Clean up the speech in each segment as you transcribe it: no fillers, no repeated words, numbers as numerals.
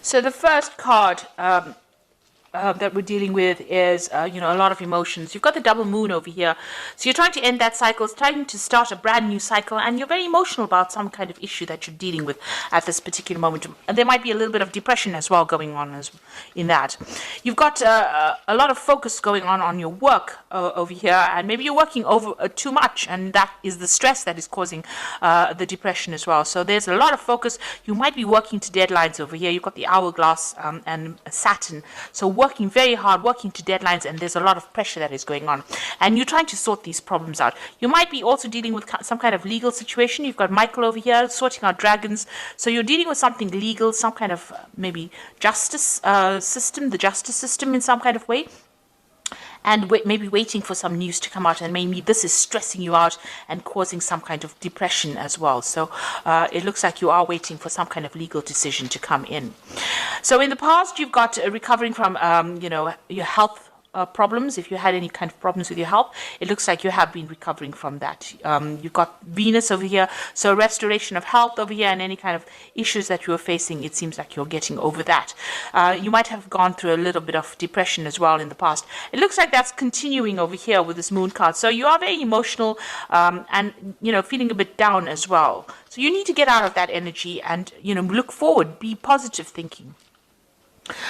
So the first card that we're dealing with is, a lot of emotions. You've got the double moon over here. So you're trying to end that cycle, it's trying to start a brand new cycle, and you're very emotional about some kind of issue that you're dealing with at this particular moment. And there might be a little bit of depression as well going on in that. You've got a lot of focus going on your work over here, and maybe you're working over too much, and that is the stress that is causing the depression as well. So there's a lot of focus. You might be working to deadlines over here. You've got the hourglass and Saturn. So working very hard, working to deadlines, and there's a lot of pressure that is going on. And you're trying to sort these problems out. You might be also dealing with some kind of legal situation. You've got Michael over here sorting out dragons. So you're dealing with something legal, some kind of maybe justice system, the justice system in some kind of way. And maybe waiting for some news to come out, and maybe this is stressing you out and causing some kind of depression as well. So it looks like you are waiting for some kind of legal decision to come in. So in the past, you've got recovering from, your health problems. If you had any kind of problems with your health, it looks like you have been recovering from that. You've got Venus over here, so restoration of health over here, and any kind of issues that you were facing, it seems like you're getting over that. You might have gone through a little bit of depression as well in the past. It looks like that's continuing over here with this moon card. So you are very emotional and feeling a bit down as well. So you need to get out of that energy and look forward, be positive thinking.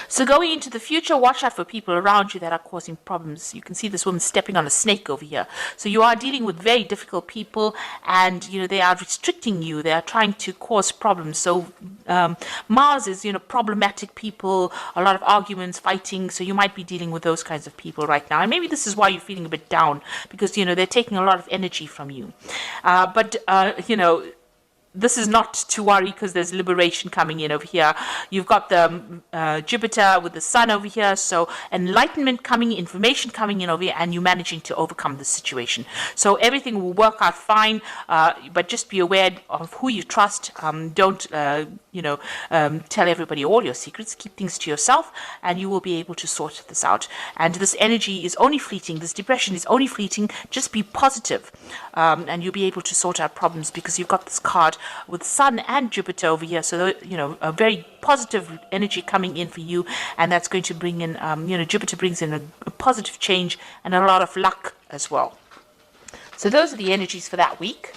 So going into the future, watch out for people around you that are causing problems. You can see this woman stepping on a snake over here. So you are dealing with very difficult people, and they are restricting you. They are trying to cause problems. So Mars is problematic people, a lot of arguments, fighting. So you might be dealing with those kinds of people right now. And maybe this is why you're feeling a bit down, because they're taking a lot of energy from you. This is not to worry, because there's liberation coming in over here. You've got the Jupiter with the Sun over here, so enlightenment coming, information coming in over here, and you managing to overcome the situation. So everything will work out fine, but just be aware of who you trust. Don't tell everybody all your secrets. Keep things to yourself, and you will be able to sort this out. And this energy is only fleeting. This depression is only fleeting. Just be positive, and you'll be able to sort out problems, because you've got this card with Sun and Jupiter over here. So a very positive energy coming in for you, and that's going to bring in Jupiter brings in a positive change and a lot of luck as well. So those are the energies for that week.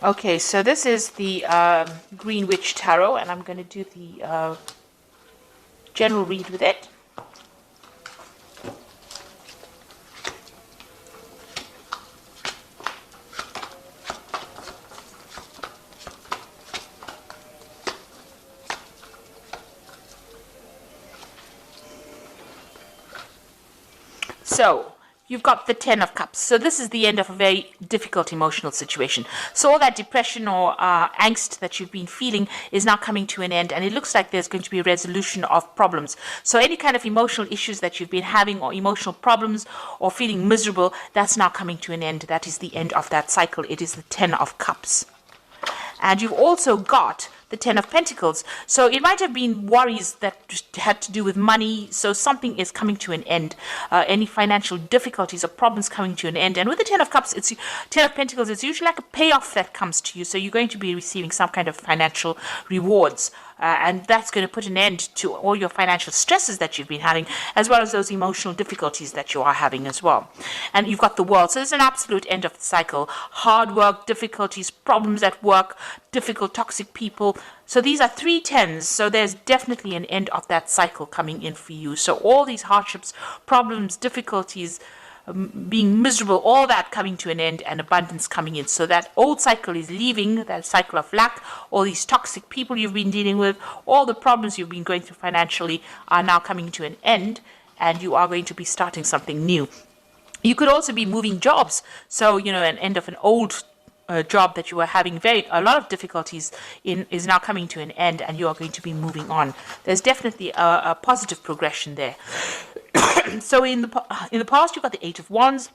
Okay, so this is the Green Witch Tarot, and I'm going to do the general read with it. So you've got the Ten of Cups. So this is the end of a very difficult emotional situation. So all that depression or angst that you've been feeling is now coming to an end, and it looks like there's going to be a resolution of problems. So any kind of emotional issues that you've been having, or emotional problems, or feeling miserable, that's now coming to an end. That is the end of that cycle. It is the Ten of Cups. And you've also got the Ten of Pentacles. So it might have been worries that had to do with money. So something is coming to an end. Any financial difficulties or problems coming to an end. And with the Ten of Cups, Ten of Pentacles, it's usually like a payoff that comes to you. So you're going to be receiving some kind of financial rewards. And that's going to put an end to all your financial stresses that you've been having, as well as those emotional difficulties that you are having as well. And you've got the World. So there's an absolute end of the cycle. Hard work, difficulties, problems at work, difficult, toxic people. So these are 3 tens. So there's definitely an end of that cycle coming in for you. So all these hardships, problems, difficulties, being miserable, all that coming to an end, and abundance coming in. So that old cycle is leaving, that cycle of lack. All these toxic people you've been dealing with, all the problems you've been going through financially are now coming to an end, and you are going to be starting something new. You could also be moving jobs. So, an end of an old job that you were having a lot of difficulties in is now coming to an end, and you are going to be moving on. There's definitely a positive progression there. So in the past, you've got the Eight of Wands,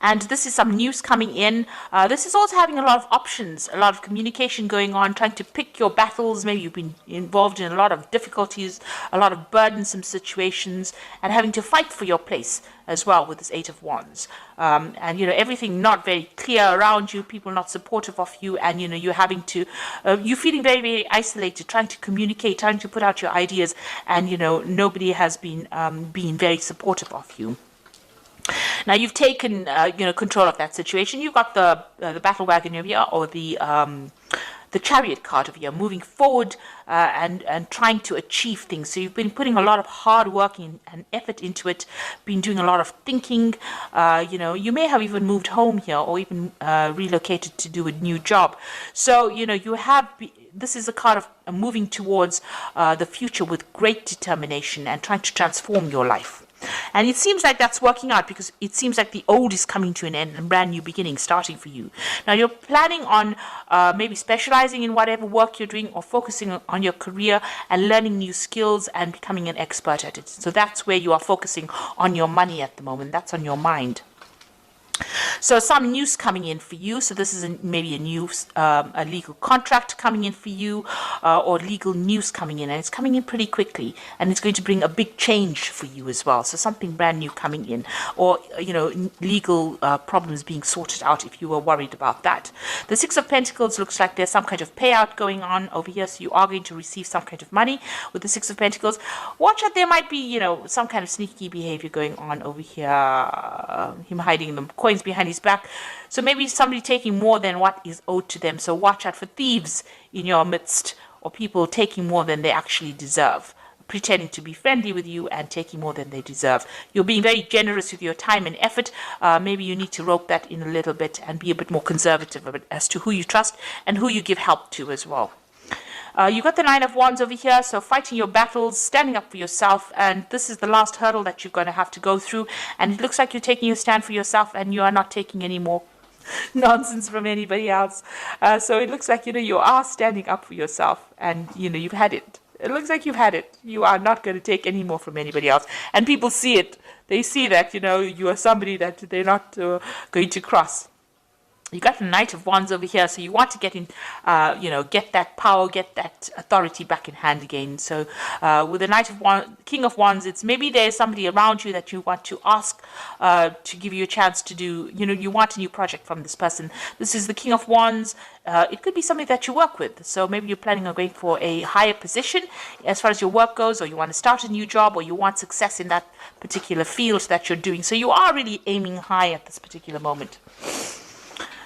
and this is some news coming in. This is also having a lot of options, a lot of communication going on, trying to pick your battles. Maybe you've been involved in a lot of difficulties, a lot of burdensome situations, and having to fight for your place as well with this Eight of Wands. And, everything not very clear around you, people not supportive of you, and, you're having to, you're feeling very, very isolated, trying to communicate, trying to put out your ideas, and, nobody has been being very supportive of you. Now you've taken, control of that situation. You've got the battle wagon over here, or the chariot card over here, moving forward and trying to achieve things. So you've been putting a lot of hard work and effort into it, been doing a lot of thinking. You may have even moved home here, or even relocated to do a new job. So, you have... This is a card of moving towards the future with great determination and trying to transform your life. And it seems like that's working out, because it seems like the old is coming to an end and brand new beginning starting for you. Now you're planning on maybe specializing in whatever work you're doing, or focusing on your career and learning new skills and becoming an expert at it. So that's where you are focusing on your money at the moment. That's on your mind. So some news coming in for you. So this is maybe a legal contract coming in for you, or legal news coming in, and it's coming in pretty quickly, and it's going to bring a big change for you as well. So something brand new coming in, or legal problems being sorted out if you were worried about that. The Six of Pentacles looks like there's some kind of payout going on over here, so you are going to receive some kind of money with the Six of Pentacles. Watch out, there might be some kind of sneaky behavior going on over here. Him hiding the coins behind his back. So maybe somebody taking more than what is owed to them. So watch out for thieves in your midst, or people taking more than they actually deserve, pretending to be friendly with you and taking more than they deserve. You're being very generous with your time and effort. Maybe you need to rope that in a little bit and be a bit more conservative as to who you trust and who you give help to as well. You got the Nine of Wands over here, so fighting your battles, standing up for yourself, and this is the last hurdle that you're going to have to go through, and it looks like you're taking a stand for yourself, and you are not taking any more nonsense from anybody else. So it looks like, you are standing up for yourself, and, you've had it. It looks like you've had it. You are not going to take any more from anybody else, and people see it. They see that, you are somebody that they're not going to cross. You got the Knight of Wands over here, so you want to get in, get that power, get that authority back in hand again. So with the Knight of Wands, King of Wands, it's maybe there's somebody around you that you want to ask to give you a chance to do, you want a new project from this person. This is the King of Wands. It could be somebody that you work with. So maybe you're planning on going for a higher position as far as your work goes, or you want to start a new job, or you want success in that particular field that you're doing. So you are really aiming high at this particular moment.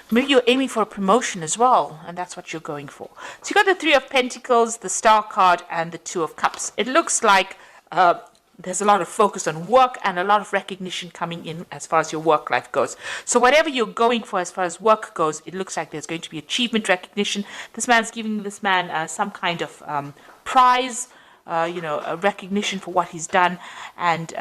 Maybe you're aiming for a promotion as well, and that's what you're going for. So you got the Three of Pentacles, the Star card, and the Two of Cups. It looks like there's a lot of focus on work and a lot of recognition coming in as far as your work life goes. So whatever you're going for as far as work goes, it looks like there's going to be achievement recognition. This man's giving this man some kind of prize, a recognition for what he's done, and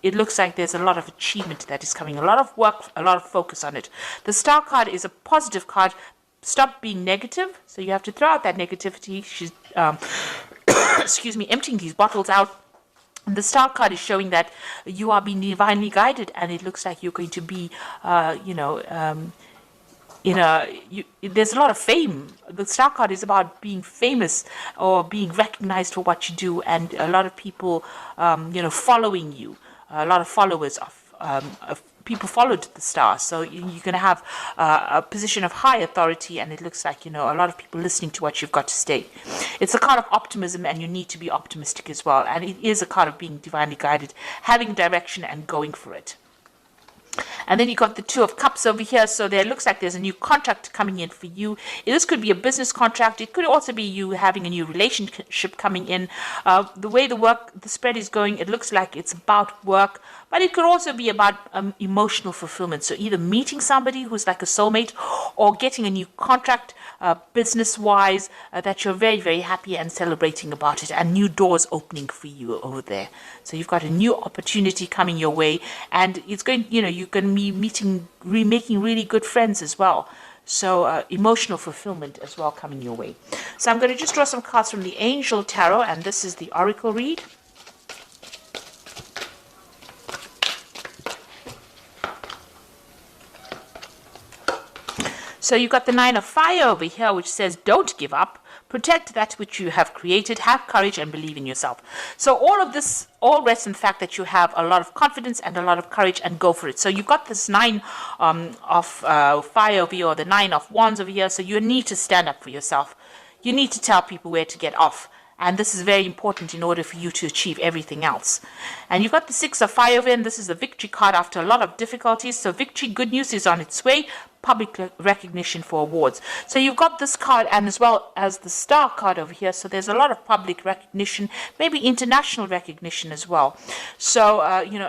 it looks like there's a lot of achievement that is coming, a lot of work, a lot of focus on it. The Star card is a positive card. Stop being negative, so you have to throw out that negativity. She's excuse me, emptying these bottles out. And the Star card is showing that you are being divinely guided, and it looks like you're going to be there's a lot of fame. The Star card is about being famous or being recognized for what you do, and a lot of people, following you. A lot of followers of people followed the Star, so you're going to have a position of high authority, and it looks like a lot of people listening to what you've got to say. It's a card of optimism, and you need to be optimistic as well. And it is a card of being divinely guided, having direction, and going for it. And then you got the Two of Cups over here. So there looks like there's a new contract coming in for you. This could be a business contract. It could also be you having a new relationship coming in. The way the spread is going, it looks like it's about work, but it could also be about emotional fulfillment. So either meeting somebody who's like a soulmate, or getting a new contract business-wise that you're very, very happy and celebrating about it, and new doors opening for you over there. So you've got a new opportunity coming your way, and it's going, you're going to be making really good friends as well. So emotional fulfillment as well coming your way. So I'm going to just draw some cards from the Angel Tarot, and this is the Oracle read. So you've got the Nine of Fire over here, which says don't give up. Protect that which you have created. Have courage and believe in yourself. So all of this all rests in the fact that you have a lot of confidence and a lot of courage, and go for it. So you've got this Nine of Fire over here, or the Nine of Wands over here. So you need to stand up for yourself. You need to tell people where to get off. And this is very important in order for you to achieve everything else. And you've got the Six of Fire over here, and this is the victory card after a lot of difficulties. So victory, good news is on its way. Public recognition for awards. So you've got this card, and as well as the Star card over here. So there's a lot of public recognition, maybe international recognition as well. So,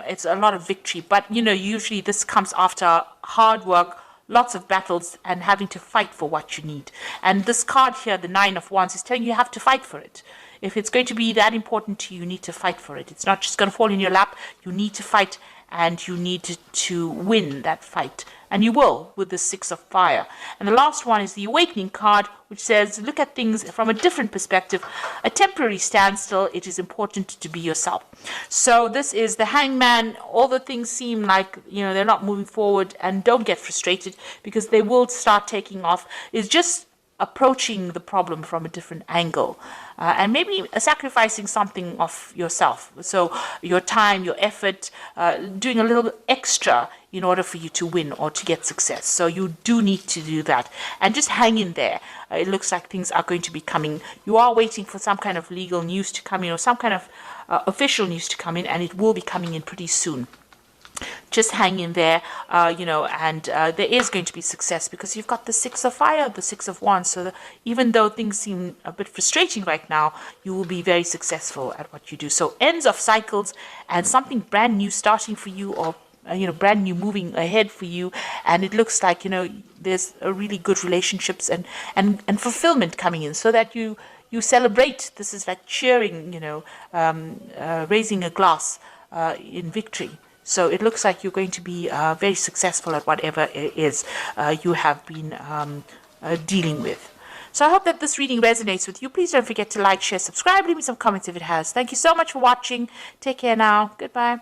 it's a lot of victory. But, usually this comes after hard work, lots of battles, and having to fight for what you need. And this card here, the Nine of Wands, is telling you have to fight for it. If it's going to be that important to you, you need to fight for it. It's not just going to fall in your lap. You need to fight, and you need to win that fight. And you will with the Six of Fire. And the last one is the Awakening card, which says, look at things from a different perspective. A temporary standstill. It is important to be yourself. So this is the Hangman. All the things seem like, they're not moving forward, and don't get frustrated, because they will start taking off. It's just approaching the problem from a different angle, and maybe sacrificing something of yourself. So your time, your effort, doing a little bit extra in order for you to win or to get success. So you do need to do that, and just hang in there. It looks like things are going to be coming. You are waiting for some kind of legal news to come in, or some kind of official news to come in, and it will be coming in pretty soon. Just hang in there, and there is going to be success, because you've got the Six of Fire, the Six of Wands. So even though things seem a bit frustrating right now, you will be very successful at what you do. So ends of cycles, and something brand new starting for you, or brand new moving ahead for you. And it looks like, there's a really good relationships and fulfillment coming in, so that you celebrate. This is like cheering, raising a glass in victory. So it looks like you're going to be very successful at whatever it is you have been dealing with. So I hope that this reading resonates with you. Please don't forget to like, share, subscribe, leave me some comments if it has. Thank you so much for watching. Take care now. Goodbye.